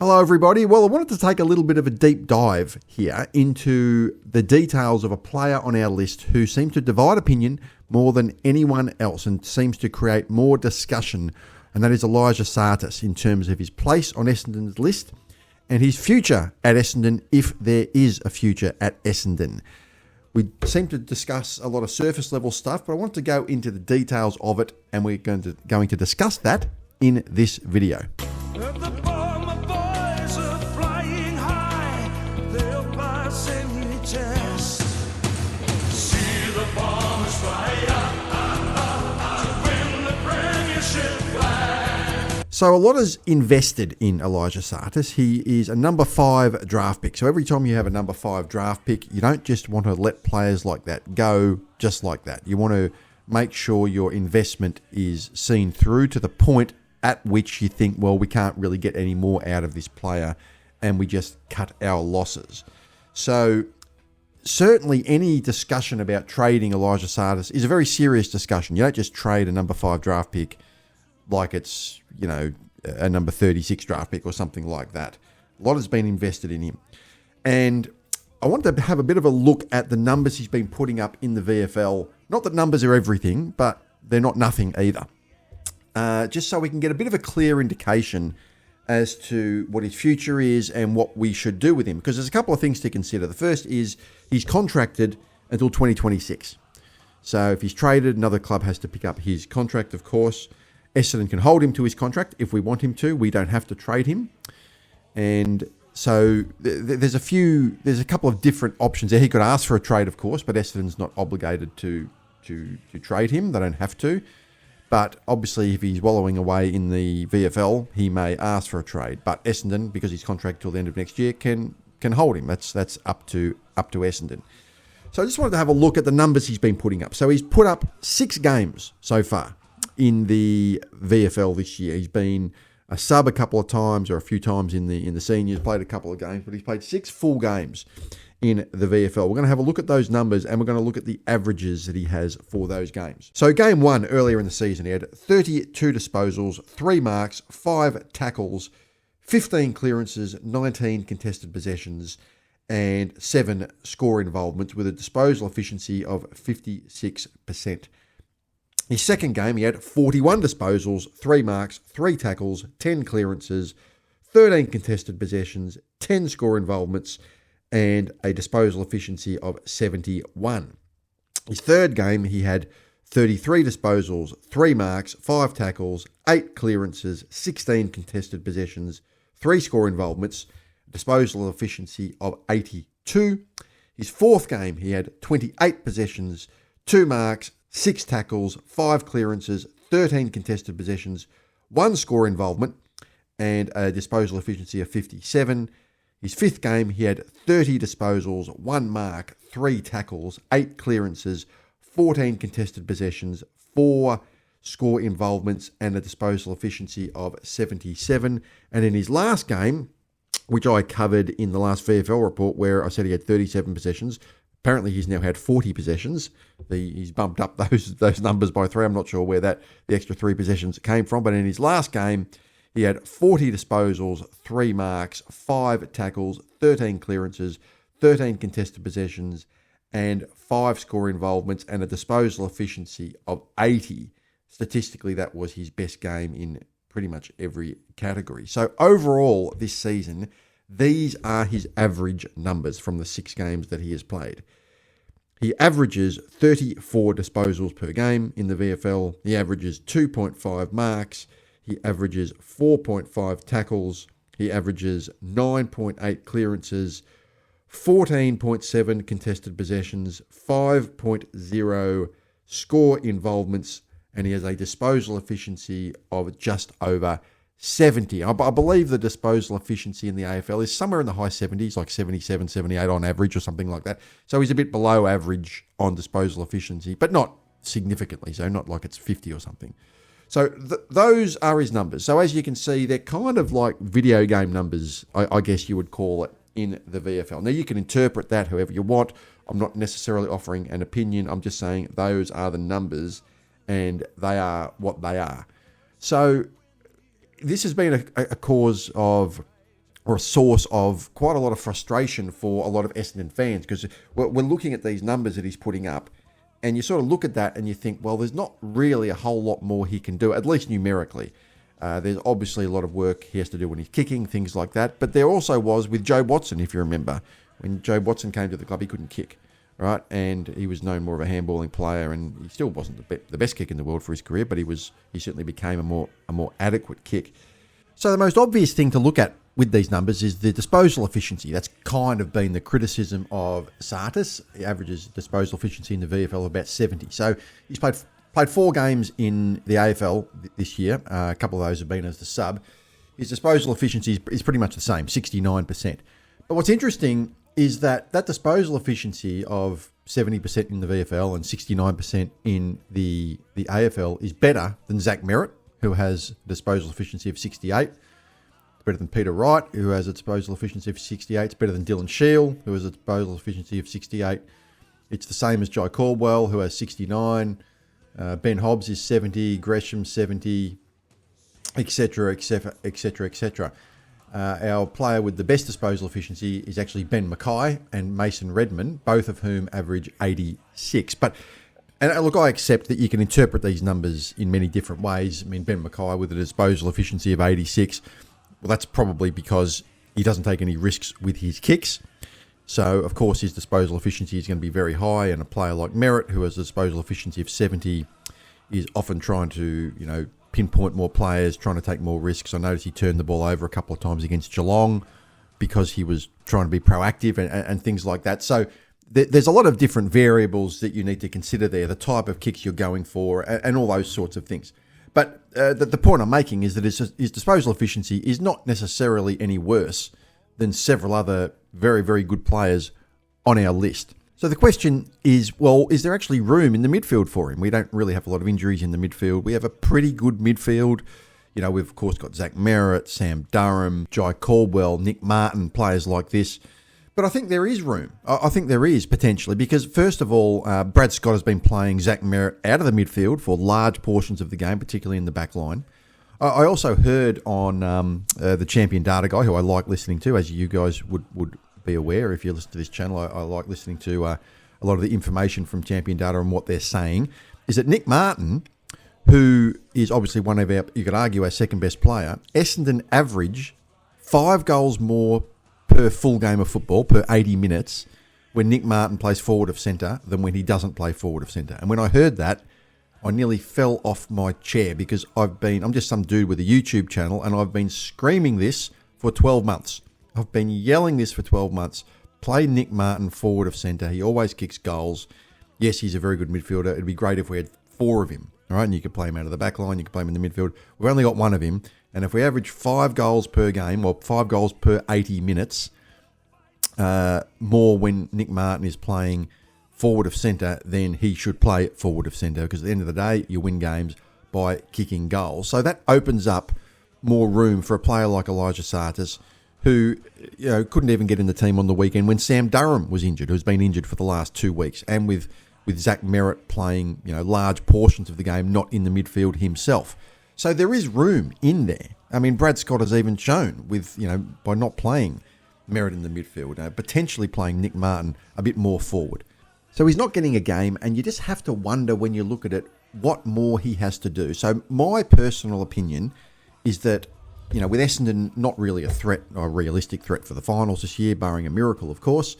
Hello everybody. Well, I wanted to take a little bit of a deep dive here into the details of a player on our list who seems to divide opinion more than anyone else and seems to create more discussion, and that is Elijah Tsatas in terms of his place on Essendon's list and his future at Essendon, if there is a future at Essendon. We seem to discuss a lot of surface level stuff, but I want to go into the details of it, and we're going to discuss that in this video. So a lot is invested in Elijah Tsatas. He is a number 5 draft pick. So every time you have a number 5 draft pick, you don't just want to let players like that go just like that. You want to make sure your investment is seen through to the point at which you think, well, we can't really get any more out of this player and we just cut our losses. So certainly any discussion about trading Elijah Tsatas is a very serious discussion. You don't just trade a number 5 draft pick like it's, a number 36 draft pick or something like that. A lot has been invested in him. And I want to have a bit of a look at the numbers he's been putting up in the VFL. Not that numbers are everything, but they're not nothing either. Just so we can get a bit of a clear indication as to what his future is and what we should do with him. Because there's a couple of things to consider. The first is he's contracted until 2026. So if he's traded, another club has to pick up his contract, of course. Essendon can hold him to his contract if we want him to. We don't have to trade him. And so there's a couple of different options there. He could ask for a trade, of course, but Essendon's not obligated to trade him. They don't have to. But obviously, if he's wallowing away in the VFL, he may ask for a trade. But Essendon, because his contract till the end of next year, can hold him. That's up to Essendon. So I just wanted to have a look at the numbers he's been putting up. So he's put up 6 games so far in the VFL this year. He's been a sub a couple of times or a few times in the seniors, played a couple of games, but he's played 6 full games in the VFL. We're going to have a look at those numbers and we're going to look at the averages that he has for those games. So game 1 earlier in the season, he had 32 disposals, 3 marks, 5 tackles, 15 clearances, 19 contested possessions, and 7 score involvements with a disposal efficiency of 56%. His second game, he had 41 disposals, 3 marks, 3 tackles, 10 clearances, 13 contested possessions, 10 score involvements, and a disposal efficiency of 71. His third game, he had 33 disposals, 3 marks, 5 tackles, 8 clearances, 16 contested possessions, 3 score involvements, disposal efficiency of 82. His fourth game, he had 28 possessions, 2 marks, 6 tackles, 5 clearances, 13 contested possessions, 1 score involvement, and a disposal efficiency of 57. His fifth game, he had 30 disposals, 1 mark, 3 tackles, 8 clearances, 14 contested possessions, 4 score involvements, and a disposal efficiency of 77. And in his last game, which I covered in the last VFL report, where I said he had 37 possessions, apparently he's now had 40 possessions. He's bumped up those numbers by 3. I'm not sure where the extra 3 possessions came from, but in his last game, he had 40 disposals, 3 marks, 5 tackles, 13 clearances, 13 contested possessions, and 5 score involvements, and a disposal efficiency of 80. Statistically, that was his best game in pretty much every category. So overall, this season, these are his average numbers from the 6 games that he has played. He averages 34 disposals per game in the VFL. He averages 2.5 marks. He averages 4.5 tackles. He averages 9.8 clearances, 14.7 contested possessions, 5.0 score involvements, and he has a disposal efficiency of just over 70. I believe the disposal efficiency in the AFL is somewhere in the high 70s, like 77, 78 on average or something like that. So he's a bit below average on disposal efficiency, but not significantly, so not like it's 50 or something. So those are his numbers. So as you can see, they're kind of like video game numbers, I guess you would call it, in the VFL. Now, you can interpret that however you want. I'm not necessarily offering an opinion. I'm just saying those are the numbers and they are what they are. So this has been a cause of or a source of quite a lot of frustration for a lot of Essendon fans, because we're looking at these numbers that he's putting up, and you sort of look at that and you think, well, there's not really a whole lot more he can do, at least numerically. There's obviously a lot of work he has to do when he's kicking, things like that. But there also was with Joe Watson, if you remember. When Joe Watson came to the club, he couldn't kick, right? And he was known more of a handballing player, and he still wasn't the best kick in the world for his career, but he certainly became a more adequate kick. So the most obvious thing to look at with these numbers is the disposal efficiency. That's kind of been the criticism of Tsatas. He averages disposal efficiency in the VFL of about 70. So he's played 4 games in the AFL this year. A couple of those have been as the sub. His disposal efficiency is pretty much the same, 69%. But what's interesting is that disposal efficiency of 70% in the VFL and 69% in the AFL is better than Zach Merritt, who has a disposal efficiency of 68. It's better than Peter Wright, who has a disposal efficiency of 68. It's better than Dylan Shield, who has a disposal efficiency of 68. It's the same as Jai Caldwell, who has 69. Ben Hobbs is 70, Gresham 70, etc., etc., etc., etc. Our player with the best disposal efficiency is actually Ben Mackay and Mason Redmond, both of whom average 86. And look, I accept that you can interpret these numbers in many different ways. I mean, Ben Mackay with a disposal efficiency of 86, well, that's probably because he doesn't take any risks with his kicks. So, of course, his disposal efficiency is going to be very high, and a player like Merritt, who has a disposal efficiency of 70, is often trying to, pinpoint more players, trying to take more risks. I noticed he turned the ball over a couple of times against Geelong because he was trying to be proactive and things like that. So there's a lot of different variables that you need to consider there, the type of kicks you're going for and all those sorts of things. But the point I'm making is that his disposal efficiency is not necessarily any worse than several other very, very good players on our list. So the question is, well, is there actually room in the midfield for him? We don't really have a lot of injuries in the midfield. We have a pretty good midfield. We've, of course, got Zach Merritt, Sam Durham, Jai Caldwell, Nick Martin, players like this. But I think there is room. I think there is potentially because, first of all, Brad Scott has been playing Zach Merritt out of the midfield for large portions of the game, particularly in the back line. I also heard on the Champion Data guy, who I like listening to, as you guys would be aware if you listen to this channel. I like listening to a lot of the information from Champion Data and what they're saying, is that Nick Martin, who is obviously one of you could argue, our second best player, Essendon average 5 goals more per full game of football, per 80 minutes, when Nick Martin plays forward of centre than when he doesn't play forward of centre. And when I heard that, I nearly fell off my chair because I'm just some dude with a YouTube channel and I've been screaming this for 12 months. I've been yelling this for 12 months. Play Nick Martin forward of centre. He always kicks goals. Yes, he's a very good midfielder. It'd be great if we had 4 of him, all right? And you could play him out of the back line. You could play him in the midfield. We've only got 1 of him. And if we average 5 goals per game, or 5 goals per 80 minutes, more when Nick Martin is playing forward of centre, then he should play forward of centre, because at the end of the day, you win games by kicking goals. So that opens up more room for a player like Elijah Tsatas, who couldn't even get in the team on the weekend when Sam Durham was injured, who's been injured for the last 2 weeks, and with Zach Merritt playing large portions of the game, not in the midfield himself. So there is room in there. I mean, Brad Scott has even shown with by not playing Merritt in the midfield, potentially playing Nick Martin a bit more forward. So he's not getting a game, and you just have to wonder when you look at it what more he has to do. So my personal opinion is that, with Essendon not really a threat, or a realistic threat for the finals this year, barring a miracle, of course,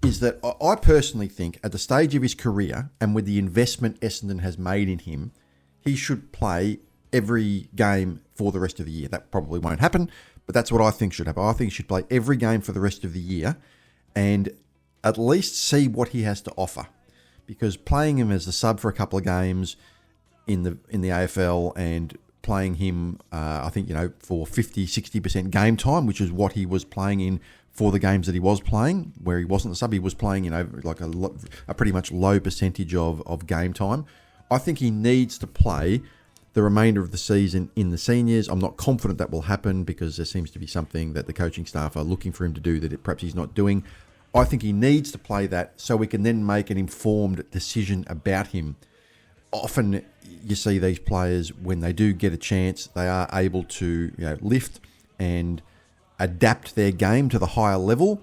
is that I personally think at the stage of his career and with the investment Essendon has made in him, he should play every game for the rest of the year. That probably won't happen, but that's what I think should happen. I think he should play every game for the rest of the year and at least see what he has to offer. Because playing him as the sub for a couple of games in the AFL and playing him, I think, for 50, 60% game time, which is what he was playing in for the games that he was playing, where he wasn't the sub, he was playing, like a pretty much low percentage of game time. I think he needs to play the remainder of the season in the seniors. I'm not confident that will happen because there seems to be something that the coaching staff are looking for him to do that perhaps he's not doing. I think he needs to play that so we can then make an informed decision about him. Often you see these players, when they do get a chance, they are able to lift and adapt their game to the higher level.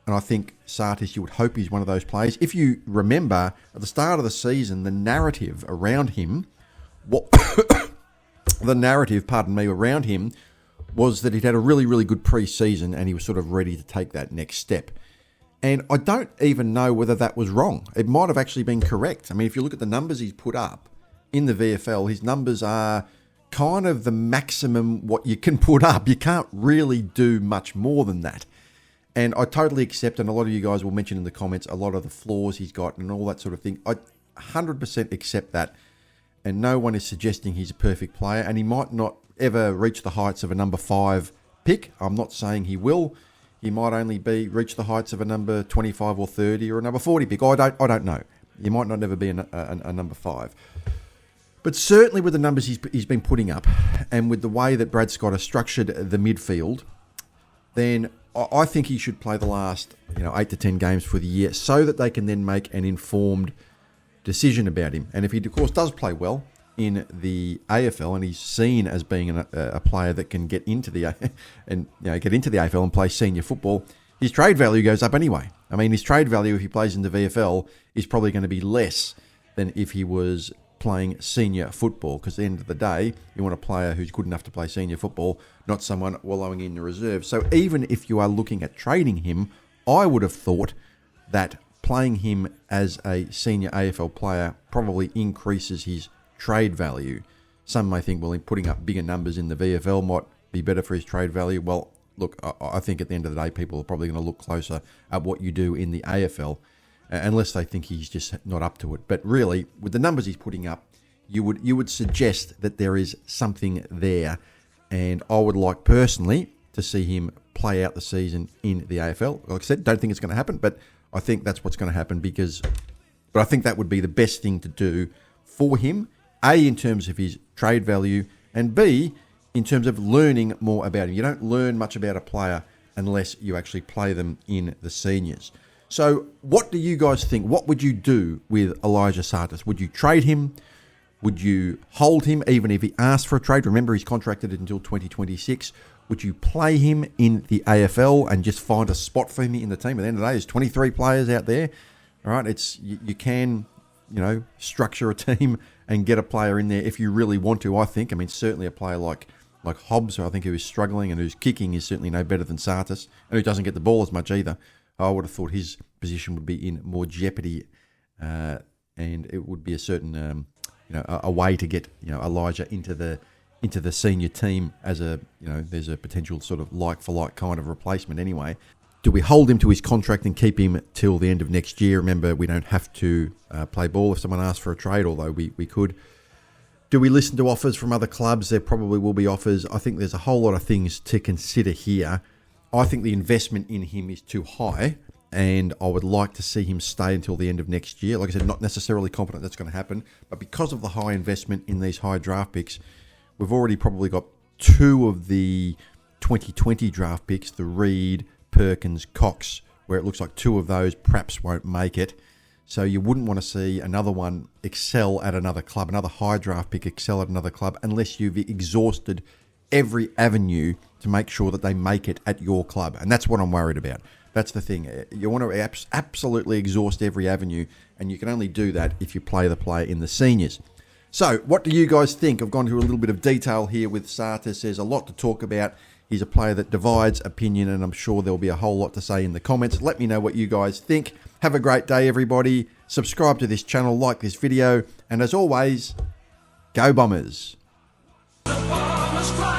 And I think Tsatas, you would hope he's one of those players. If you remember, at the start of the season, the narrative around him, around him was that he'd had a really, really good pre-season and he was sort of ready to take that next step. And I don't even know whether that was wrong. It might have actually been correct. I mean, if you look at the numbers he's put up in the VFL, his numbers are kind of the maximum what you can put up. You can't really do much more than that. And I totally accept, and a lot of you guys will mention in the comments, a lot of the flaws he's got and all that sort of thing. I 100% accept that. And no one is suggesting he's a perfect player. And he might not ever reach the heights of a number 5 pick. I'm not saying he will. He might only reach the heights of a number 25 or 30 or a number 40 pick. I don't know. He might not never be a number 5. But certainly with the numbers he's been putting up and with the way that Brad Scott has structured the midfield, then I think he should play the last 8 to 10 games for the year so that they can then make an informed decision about him. And if he, of course, does play well in the AFL and he's seen as being a player that can get into the AFL and play senior football, his trade value goes up anyway. I mean, his trade value if he plays in the VFL is probably going to be less than if he was playing senior football, because at the end of the day, you want a player who's good enough to play senior football, not someone wallowing in the reserve. So even if you are looking at trading him, I would have thought that playing him as a senior AFL player probably increases his trade value. Some may think, well, putting up bigger numbers in the VFL might be better for his trade value. Well, look, I think at the end of the day, people are probably going to look closer at what you do in the AFL, unless they think he's just not up to it. But really, with the numbers he's putting up, you would suggest that there is something there. And I would like personally to see him play out the season in the AFL. Like I said, don't think it's going to happen, but I think that's what's going to happen but I think that would be the best thing to do for him, A, in terms of his trade value, and B, in terms of learning more about him. You don't learn much about a player unless you actually play them in the seniors. So what do you guys think? What would you do with Elijah Tsatas? Would you trade him? Would you hold him even if he asked for a trade? Remember, he's contracted until 2026. Would you play him in the AFL and just find a spot for him in the team? At the end of the day, there's 23 players out there. All right, you can structure a team and get a player in there if you really want to. I think. I mean, certainly a player like Hobbs, who I think who is struggling and whose kicking is certainly no better than Tsatas, and who doesn't get the ball as much either. I would have thought his position would be in more jeopardy, and it would be a certain, a way to get Elijah into the senior team as there's a potential sort of like for like kind of replacement anyway. Do we hold him to his contract and keep him till the end of next year? Remember, we don't have to play ball if someone asks for a trade, although we could. Do we listen to offers from other clubs? There probably will be offers. I think there's a whole lot of things to consider here. I think the investment in him is too high, and I would like to see him stay until the end of next year. Like I said, not necessarily confident that's going to happen, but because of the high investment in these high draft picks, we've already probably got 2 of the 2020 draft picks, the Reed, Perkins, Cox, where it looks like 2 of those perhaps won't make it. So you wouldn't want to see another one excel at another club, another high draft pick excel at another club, unless you've exhausted every avenue to make sure that they make it at your club. And that's what I'm worried about. That's the thing. You want to absolutely exhaust every avenue, and you can only do that if you play the player in the seniors. So what do you guys think? I've gone through a little bit of detail here with Tsatas. There's a lot to talk about. He's a player that divides opinion, and I'm sure there'll be a whole lot to say in the comments. Let me know what you guys think. Have a great day, everybody. Subscribe to this channel, like this video, and as always, go Bombers. The Bombers fly.